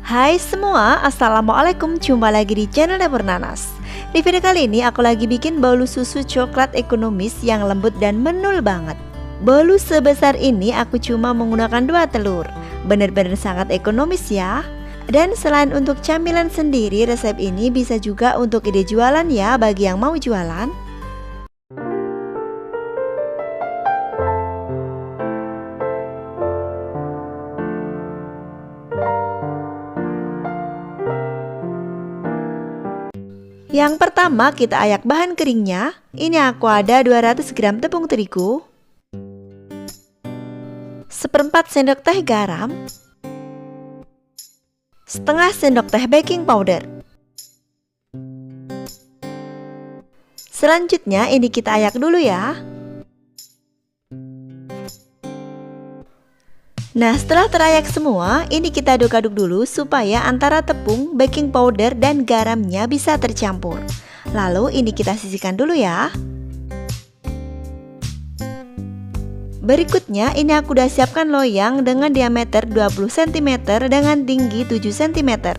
Hai semua, Assalamualaikum. Jumpa lagi di channel Dapur Nanas. Di video kali ini aku lagi bikin bolu susu coklat ekonomis yang lembut dan menul banget. Bolu sebesar ini aku cuma menggunakan 2 telur. Bener-bener sangat ekonomis ya. Dan selain untuk camilan sendiri, resep ini bisa juga untuk ide jualan ya bagi yang mau jualan. Yang pertama kita ayak bahan keringnya. Ini aku ada 200 gram tepung terigu, 1/4 sendok teh garam, setengah sendok teh baking powder. Selanjutnya ini kita ayak dulu ya. Nah, setelah terayak semua, ini kita aduk-aduk dulu supaya antara tepung, baking powder, dan garamnya bisa tercampur. Lalu ini kita sisihkan dulu ya. Berikutnya ini aku udah siapkan loyang dengan diameter 20 cm dengan tinggi 7 cm.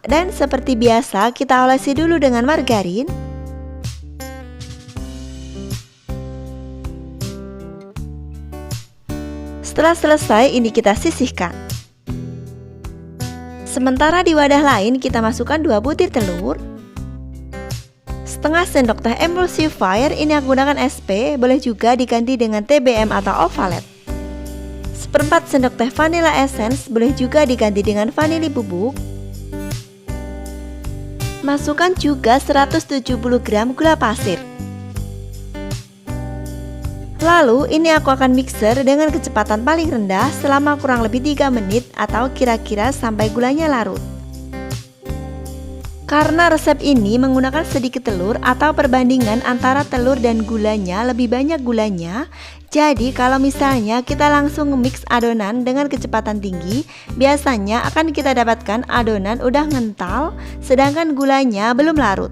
Dan seperti biasa kita olesi dulu dengan margarin. Setelah selesai ini kita sisihkan. Sementara di wadah lain kita masukkan 2 butir telur, setengah sendok teh emulsifier, ini aku gunakan SP, boleh juga diganti dengan TBM atau Ovalet. 1/4 sendok teh vanilla essence, boleh juga diganti dengan vanili bubuk. Masukkan juga 170 gram gula pasir. Lalu ini aku akan mixer dengan kecepatan paling rendah selama kurang lebih 3 menit atau kira-kira sampai gulanya larut. Karena resep ini menggunakan sedikit telur atau perbandingan antara telur dan gulanya lebih banyak gulanya. Jadi kalau misalnya kita langsung mix adonan dengan kecepatan tinggi, biasanya akan kita dapatkan adonan udah ngental sedangkan gulanya belum larut.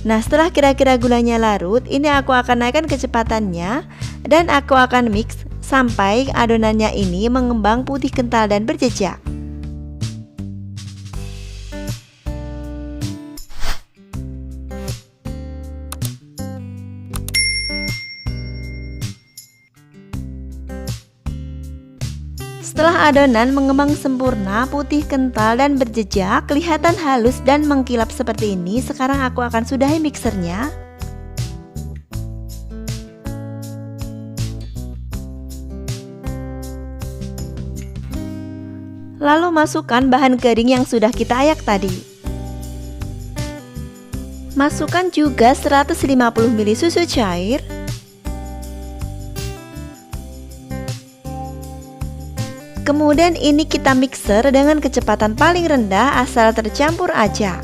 Nah, setelah kira-kira gulanya larut, ini aku akan naikkan kecepatannya dan aku akan mix sampai adonannya ini mengembang putih kental dan berjejak. Setelah adonan mengembang sempurna, putih kental dan berjejak, kelihatan halus dan mengkilap seperti ini, sekarang aku akan sudahi mixernya. Lalu masukkan bahan kering yang sudah kita ayak tadi. Masukkan juga 150 ml susu cair. Kemudian ini kita mixer dengan kecepatan paling rendah asal tercampur aja.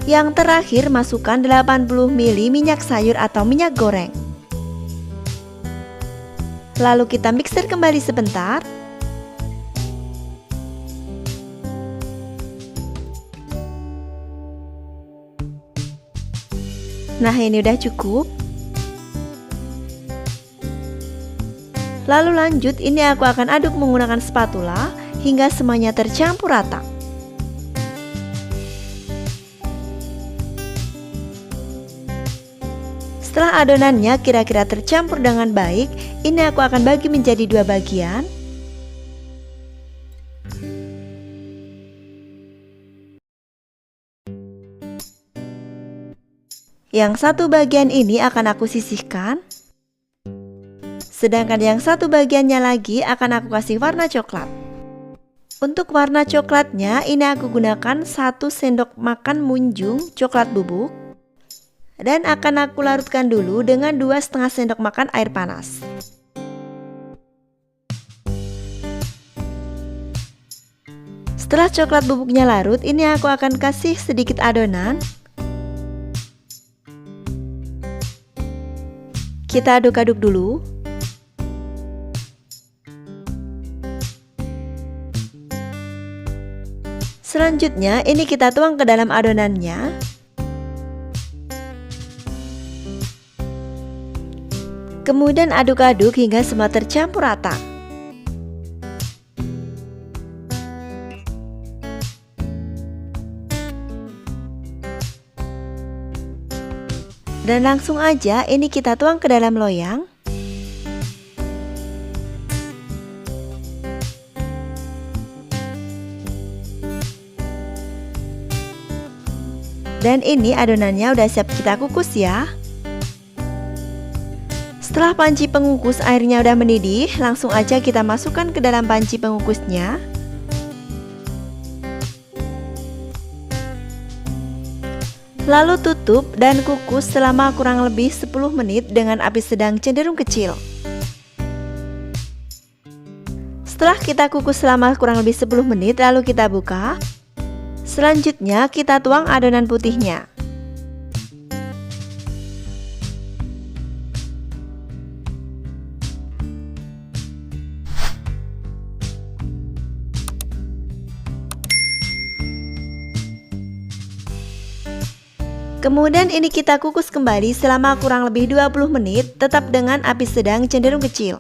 Yang terakhir masukkan 80 ml minyak sayur atau minyak goreng. Lalu kita mixer kembali sebentar. Nah, ini udah cukup. Lalu lanjut, ini aku akan aduk menggunakan spatula hingga semuanya tercampur rata. Setelah adonannya kira-kira tercampur dengan baik, ini aku akan bagi menjadi 2 bagian. Yang satu bagian ini akan aku sisihkan. Sedangkan yang satu bagiannya lagi akan aku kasih warna coklat. Untuk warna coklatnya ini aku gunakan 1 sendok makan munjung coklat bubuk. Dan akan aku larutkan dulu dengan 2,5 sendok makan air panas. Setelah coklat bubuknya larut, ini aku akan kasih sedikit adonan. Kita aduk-aduk dulu. Selanjutnya ini kita tuang ke dalam adonannya. Kemudian aduk-aduk hingga semua tercampur rata. Dan langsung aja ini kita tuang ke dalam loyang. Dan ini adonannya udah siap kita kukus ya. Setelah panci pengukus airnya udah mendidih, langsung aja kita masukkan ke dalam panci pengukusnya. Lalu tutup dan kukus selama kurang lebih 10 menit dengan api sedang cenderung kecil. Setelah kita kukus selama kurang lebih 10 menit, lalu kita buka. Selanjutnya kita tuang adonan putihnya. Kemudian ini kita kukus kembali selama kurang lebih 20 menit, tetap dengan api sedang cenderung kecil.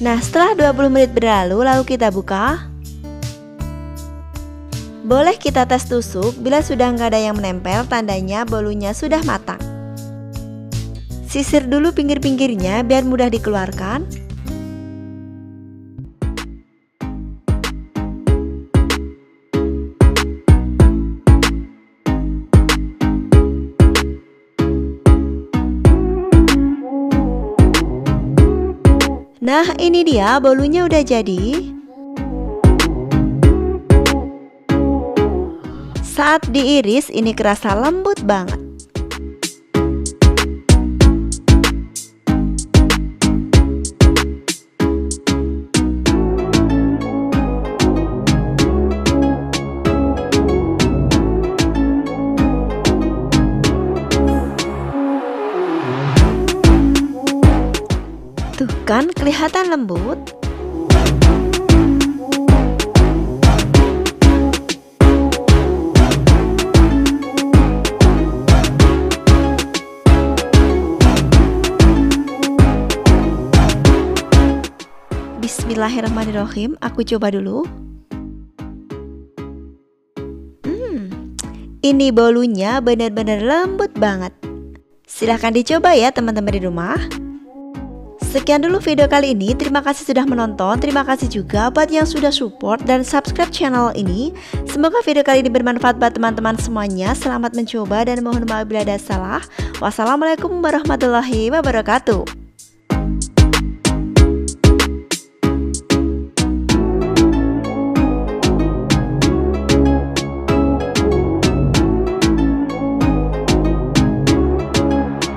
Nah, setelah 20 menit berlalu, lalu kita buka. Boleh kita tes tusuk, bila sudah nggak ada yang menempel, tandanya bolunya sudah matang. Sisir dulu pinggir-pinggirnya biar mudah dikeluarkan. Nah, ini dia bolunya udah jadi. Saat diiris ini kerasa lembut banget. Tuh kan kelihatan lembut. Bismillahirrahmanirrahim, aku coba dulu. Ini bolunya benar-benar lembut banget. Silahkan dicoba ya teman-teman di rumah. Sekian dulu video kali ini, terima kasih sudah menonton, terima kasih juga buat yang sudah support dan subscribe channel ini. Semoga video kali ini bermanfaat buat teman-teman semuanya. Selamat mencoba dan mohon maaf bila ada salah. Wassalamualaikum warahmatullahi wabarakatuh.